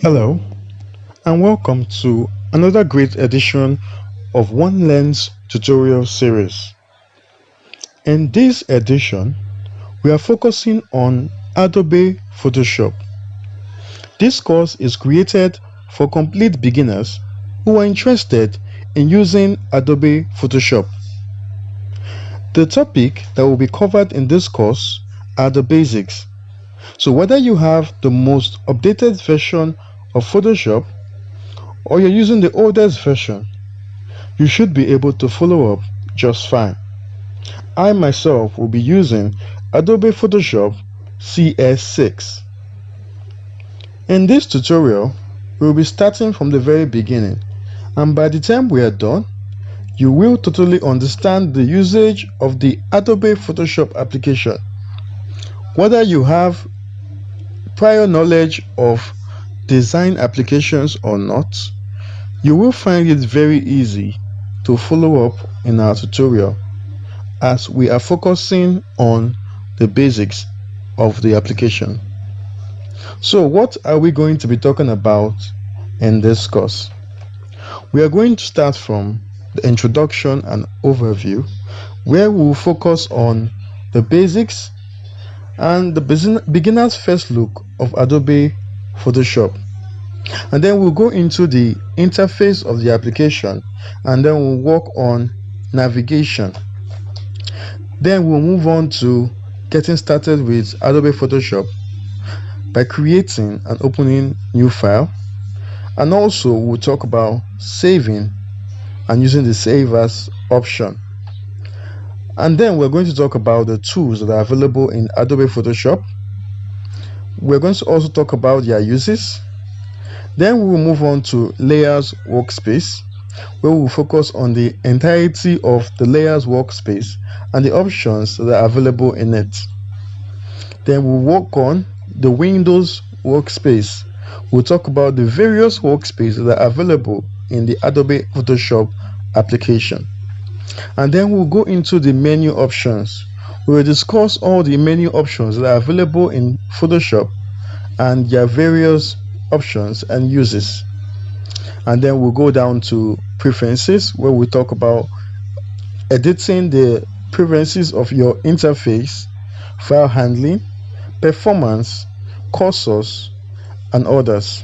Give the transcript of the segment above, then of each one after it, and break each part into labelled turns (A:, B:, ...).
A: Hello and welcome to another great edition of One Lens tutorial series. In this edition, we are focusing on Adobe Photoshop. This course is created for complete beginners who are interested in using Adobe Photoshop. The topic that will be covered in this course are the basics. So whether you have the most updated version of Photoshop or you're using the oldest version, you should be able to follow up just fine. I myself will be using Adobe Photoshop CS6. In this tutorial, we will be starting from the very beginning, and by the time we are done, you will totally understand the usage of the Adobe Photoshop application. Whether you have prior knowledge of design applications or not, you will find it very easy to follow up in our tutorial, as we are focusing on the basics of the application. So what are we going to be talking about in this course? We are going to start from the introduction and overview, where we will focus on the basics and the beginner's first look of Adobe Photoshop. And then we'll go into the interface of the application, and then we'll work on navigation. Then we'll move on to getting started with Adobe Photoshop by creating and opening new file. And also we'll talk about saving and using the save as option. And then we're going to talk about the tools that are available in Adobe Photoshop. We're going to also talk about their uses. Then we will move on to Layers Workspace, where we will focus on the entirety of the Layers Workspace and the options that are available in it. Then we'll work on the Windows Workspace. We'll talk about the various workspaces that are available in the Adobe Photoshop application. And then we'll go into the menu options. We will discuss all the menu options that are available in Photoshop and their various options and uses. And then we'll go down to preferences, where we talk about editing the preferences of your interface, file handling, performance, cursors, and others.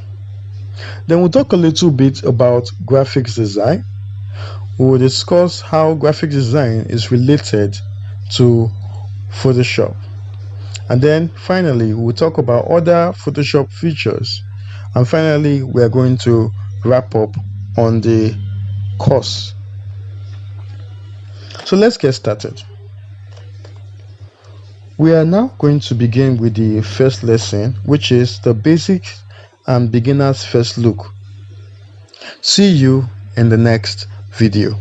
A: Then we'll talk a little bit about graphics design. We will discuss how graphic design is related to Photoshop. And then finally, we'll talk about other Photoshop features. And finally, we are going to wrap up on the course. So let's get started. We are now going to begin with the first lesson, which is the basics and beginner's first look. See you in the next video.